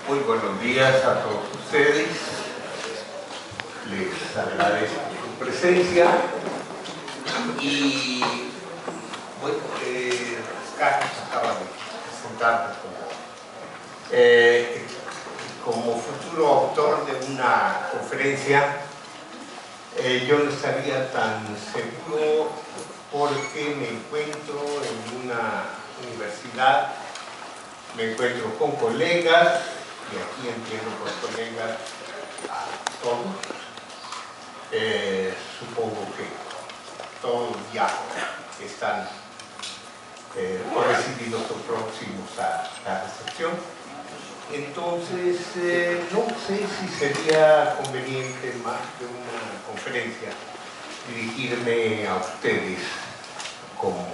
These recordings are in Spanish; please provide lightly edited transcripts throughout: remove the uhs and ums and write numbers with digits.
Muy buenos días a todos ustedes. Les agradezco su presencia y bueno, Carlos acaba de presentarnos como futuro autor de una conferencia. Yo no estaría tan seguro porque me encuentro en una universidad, me encuentro con colegas, y aquí entiendo por colegas a todos. Supongo que todos ya están recibidos o próximos a la recepción. Entonces, no sé si sería conveniente, más de una conferencia, dirigirme a ustedes como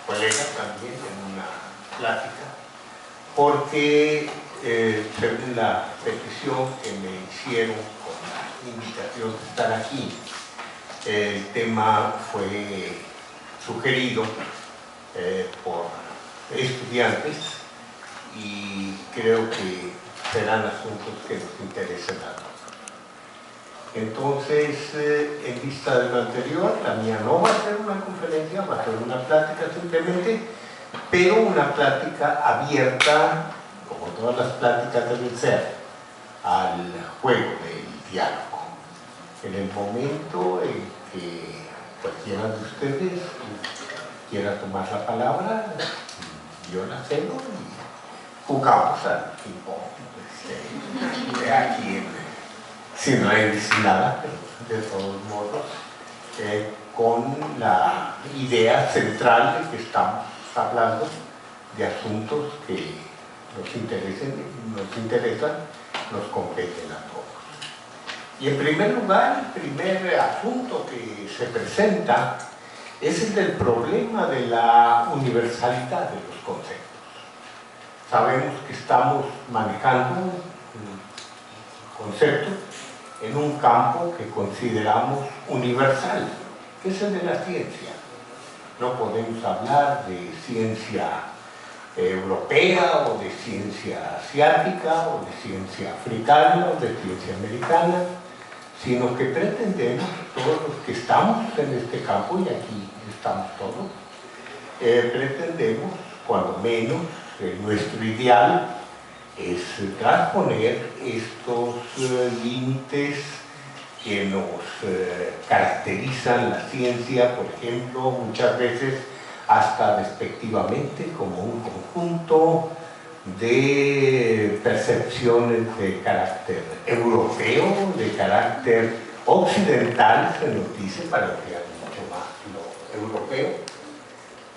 colegas también en una plática, porque según la petición que me hicieron con la invitación de estar aquí, el tema fue sugerido por estudiantes y creo que serán asuntos que nos interesen a todos. Entonces, en vista de lo anterior, la mía no va a ser una conferencia, va a ser una plática simplemente, pero una plática abierta, como todas las pláticas deben ser, al juego del diálogo. En el momento en que cualquiera de ustedes quiera tomar la palabra, yo la cedo y jugamos al ping-pong. Aquí, si no hay nada, pero de todos modos, con la idea central de que estamos hablando de asuntos que nos interesan, nos competen a todos. Y en primer lugar, el primer asunto que se presenta es el del problema de la universalidad de los conceptos. Sabemos que estamos manejando un concepto en un campo que consideramos universal, que es el de la ciencia. No podemos hablar de ciencia europea o de ciencia asiática o de ciencia africana o de ciencia americana, sino que pretendemos, todos los que estamos en este campo, y aquí estamos todos, pretendemos, cuando menos, nuestro ideal es transponer estos límites que nos caracterizan la ciencia, por ejemplo, muchas veces hasta despectivamente, como un conjunto de percepciones de carácter europeo, de carácter occidental, se nos dice, para ampliar mucho más lo europeo.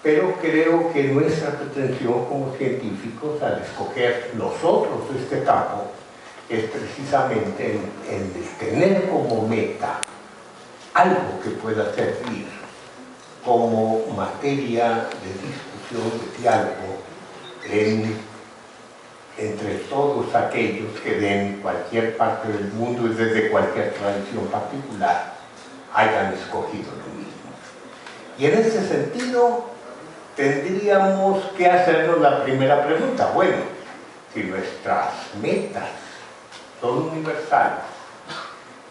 Pero creo que nuestra pretensión como científicos, al escoger nosotros este campo, es precisamente en tener como meta algo que pueda servir como materia de discusión, de diálogo entre todos aquellos que de cualquier parte del mundo y desde cualquier tradición particular hayan escogido lo mismo. Y en ese sentido tendríamos que hacernos la primera pregunta. Bueno, si nuestras metas son universales,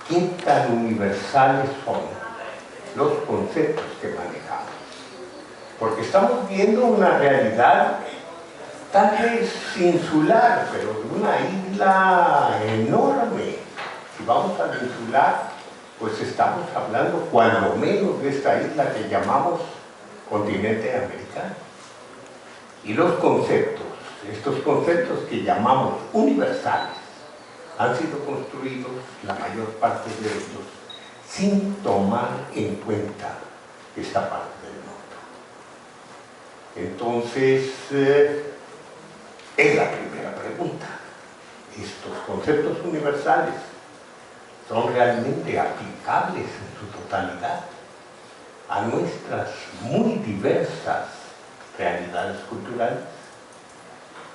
¿qué tan universales son los conceptos que manejamos? Porque estamos viendo una realidad tal vez insular, pero de una isla enorme. Si vamos a insular, pues estamos hablando cuando menos de esta isla que llamamos continente americano. Y los conceptos, estos conceptos que llamamos universales, han sido construidos, la mayor parte de ellos, sin tomar en cuenta esta parte del mundo. Entonces, es la primera pregunta. ¿Estos conceptos universales son realmente aplicables en su totalidad a nuestras muy diversas realidades culturales?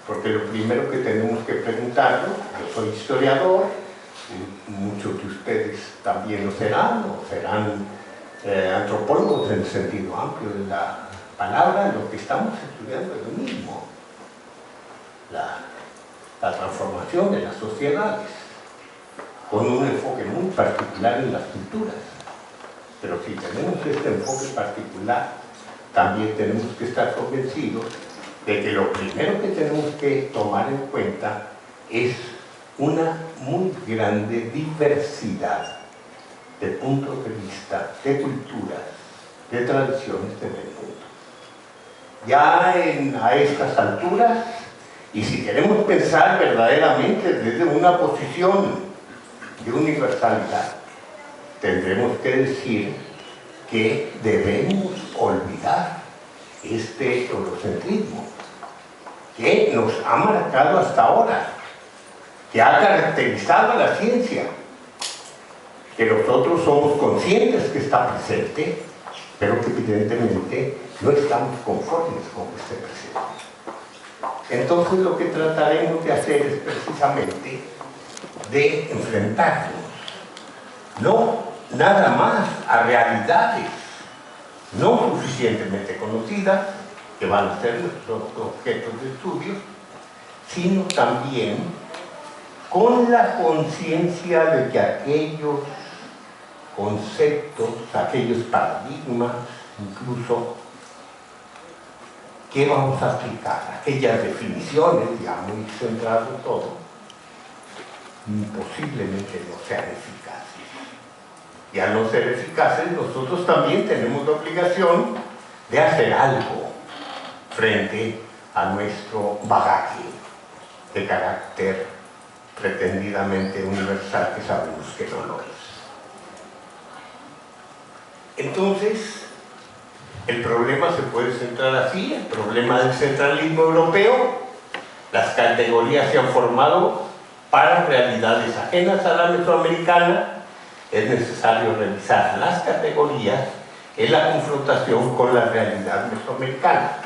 Porque lo primero que tenemos que preguntarnos, yo soy historiador, muchos de ustedes también lo serán, o serán antropólogos en el sentido amplio de la palabra, lo que estamos estudiando es lo mismo. La transformación transformación de las sociedades, con un enfoque muy particular en las culturas. Pero si tenemos este enfoque particular, también tenemos que estar convencidos de que lo primero que tenemos que tomar en cuenta es una muy grande diversidad de puntos de vista, de culturas, de tradiciones en el mundo. Ya a estas alturas, y si queremos pensar verdaderamente desde una posición de universalidad, tendremos que decir que debemos olvidar este eurocentrismo que nos ha marcado hasta ahora, que ha caracterizado a la ciencia, que nosotros somos conscientes que está presente, pero que evidentemente no estamos conformes con que esté presente. Entonces lo que trataremos de hacer es precisamente de enfrentarnos, no nada más a realidades no suficientemente conocidas, que van a ser nuestros objetos de estudio, sino también con la conciencia de que aquellos conceptos, aquellos paradigmas, incluso, que vamos a aplicar, aquellas definiciones, ya muy centrado todo, posiblemente no sean eficaces. Y al no ser eficaces, nosotros también tenemos la obligación de hacer algo frente a nuestro bagaje de carácter pretendidamente universal, que sabemos que no lo es. Entonces, el problema se puede centrar así: el problema del centralismo europeo. Las categorías se han formado para realidades ajenas a la mesoamericana. Es necesario revisar las categorías en la confrontación con la realidad mesoamericana,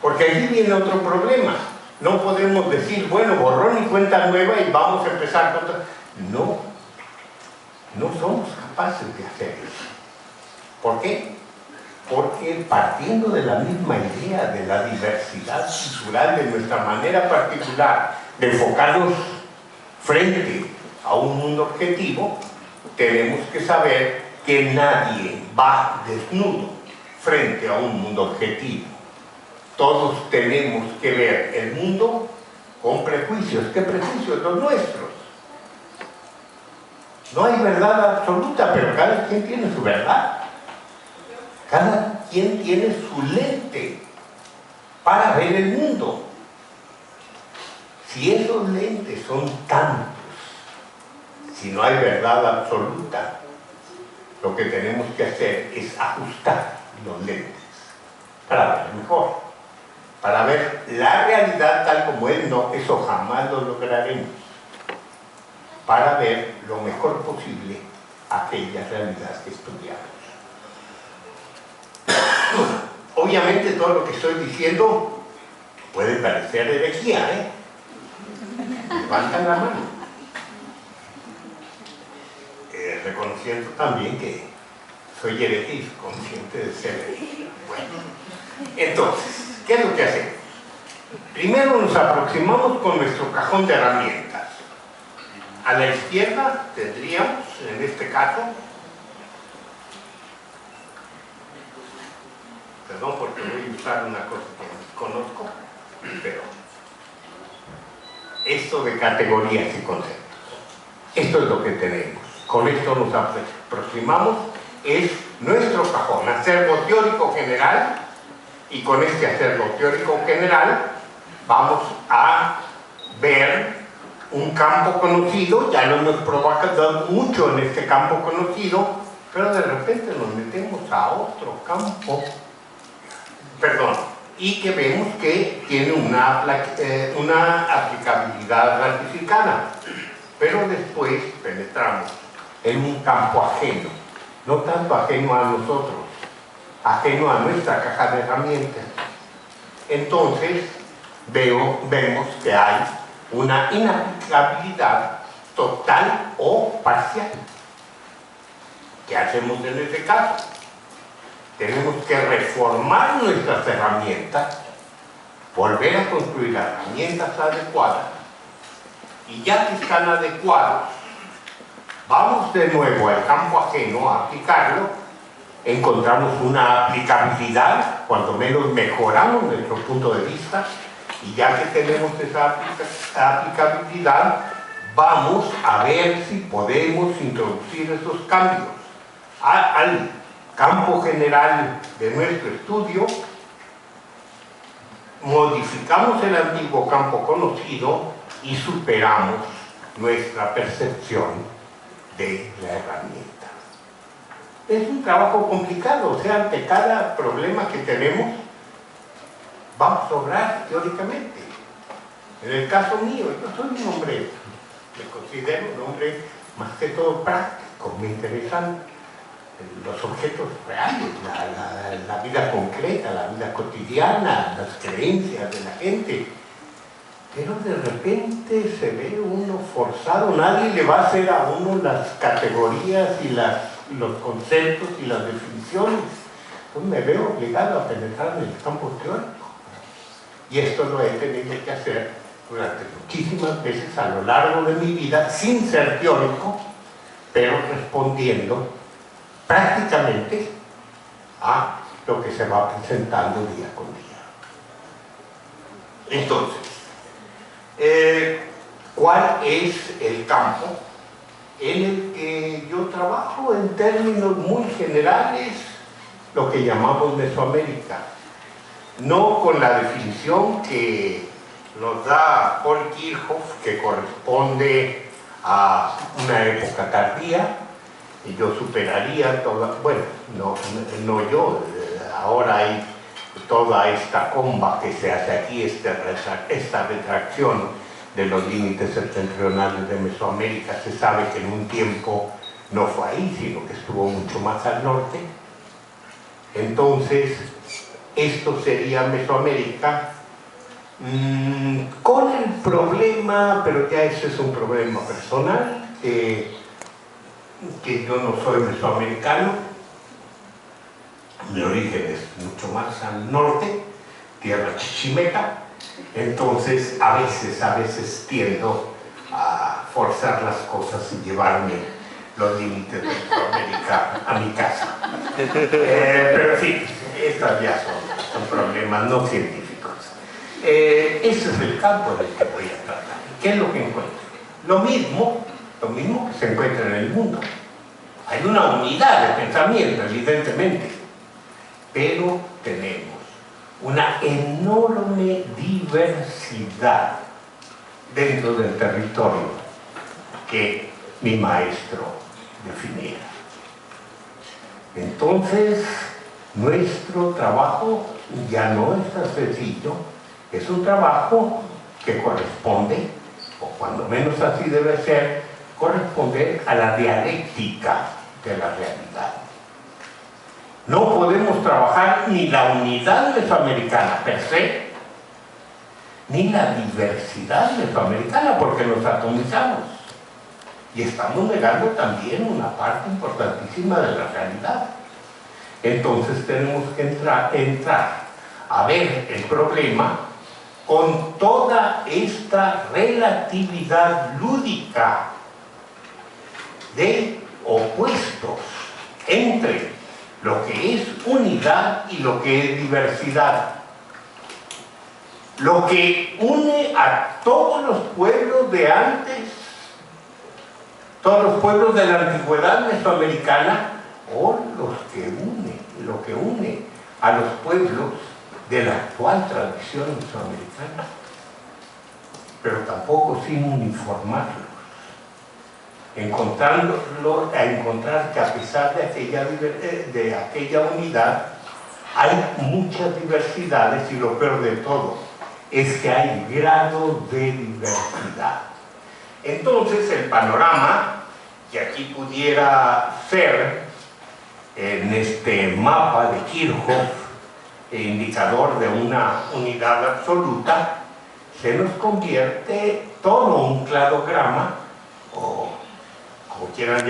porque allí viene otro problema. No podemos decir, bueno, borrón y cuenta nueva y vamos a empezar con... No, no somos capaces de hacer eso. ¿Por qué? Porque partiendo de la misma idea de la diversidad cultural, de nuestra manera particular de enfocarnos frente a un mundo objetivo, tenemos que saber que nadie va desnudo frente a un mundo objetivo. Todos tenemos que ver el mundo con prejuicios. ¿Qué prejuicios? Los nuestros. No hay verdad absoluta, pero cada quien tiene su verdad. Cada quien tiene su lente para ver el mundo. Si esos lentes son tantos, si no hay verdad absoluta, lo que tenemos que hacer es ajustar los lentes para ver mejor, para ver la realidad tal como es. No, eso jamás lo lograremos. Para ver lo mejor posible aquella realidad que estudiamos. Obviamente todo lo que estoy diciendo puede parecer herejía, ¿eh? Levantan la mano. Reconociendo también que soy hereje, consciente de ser hereje. Bueno, entonces, ¿qué es lo que hacemos? Primero nos aproximamos con nuestro cajón de herramientas. A la izquierda tendríamos, en este caso, perdón porque voy a usar una cosa que conozco, pero esto de categorías y conceptos. Esto es lo que tenemos. Con esto nos aproximamos, es nuestro cajón, acervo teórico general, y con este acervo teórico general vamos a ver un campo conocido. Ya lo hemos probado mucho en este campo conocido, pero de repente nos metemos a otro campo, y que vemos que tiene una aplicabilidad ratificada, pero después penetramos en un campo ajeno, no tanto ajeno a nosotros, ajeno a nuestra caja de herramientas. Entonces vemos que hay una inaplicabilidad total o parcial. ¿Qué hacemos en este caso? Tenemos que reformar nuestras herramientas, volver a construir las herramientas adecuadas y ya que están adecuados, vamos de nuevo al campo ajeno a aplicarlo, encontramos una aplicabilidad, cuando menos mejoramos nuestro punto de vista, y ya que tenemos esa aplicabilidad, vamos a ver si podemos introducir esos cambios al campo general de nuestro estudio. Modificamos el antiguo campo conocido y superamos nuestra percepción de la herramienta. Es un trabajo complicado, o sea, ante cada problema que tenemos, vamos a obrar teóricamente. En el caso mío, yo soy un hombre, me considero un hombre más que todo práctico, me interesan los objetos reales, la vida concreta, la vida cotidiana, las creencias de la gente. Pero de repente se ve uno forzado, nadie le va a hacer a uno las categorías y los conceptos y las definiciones. Entonces me veo obligado a penetrar en el campo teórico. Y esto lo he tenido que hacer durante muchísimas veces a lo largo de mi vida, sin ser teórico, pero respondiendo prácticamente a lo que se va presentando día con día. Entonces, ¿cuál es el campo en el que yo trabajo? En términos muy generales, lo que llamamos Mesoamérica, no con la definición que nos da Paul Kirchhoff, que corresponde a una época tardía, y yo superaría toda, bueno, no yo, ahora hay toda esta comba que se hace aquí, esta retracción de los límites septentrionales de Mesoamérica. Se sabe que en un tiempo no fue ahí, sino que estuvo mucho más al norte. Entonces, esto sería Mesoamérica, con el problema, pero ya ese es un problema personal, que yo no soy mesoamericano, mi origen es mucho más al norte, tierra chichimeca. Entonces a veces tiendo a forzar las cosas y llevarme los límites de Mesoamérica a mi casa. Pero en fin, estas ya son problemas no científicos. Ese es el campo en el que voy a tratar. ¿Qué es lo que encuentro? Lo mismo que se encuentra en el mundo. Hay una unidad de pensamiento, evidentemente, pero tenemos una enorme diversidad dentro del territorio que mi maestro definiera. Entonces, nuestro trabajo ya no es tan sencillo, es un trabajo que corresponde, o cuando menos así debe ser, corresponder a la dialéctica de la realidad. No podemos trabajar ni la unidad mesoamericana per se, ni la diversidad mesoamericana, porque nos atomizamos. Y estamos negando también una parte importantísima de la realidad. Entonces tenemos que entrar a ver el problema con toda esta relatividad lúdica de opuestos entre lo que es unidad y lo que es diversidad. Lo que une a todos los pueblos de antes, todos los pueblos de la antigüedad mesoamericana, o lo que une a los pueblos de la actual tradición mesoamericana, pero tampoco sin uniformarlos, encontrar que a pesar de aquella unidad hay muchas diversidades, y lo peor de todo es que hay grado de diversidad. Entonces el panorama que aquí pudiera ser en este mapa de Kirchhoff, indicador de una unidad absoluta, se nos convierte todo un cladograma, o como quieran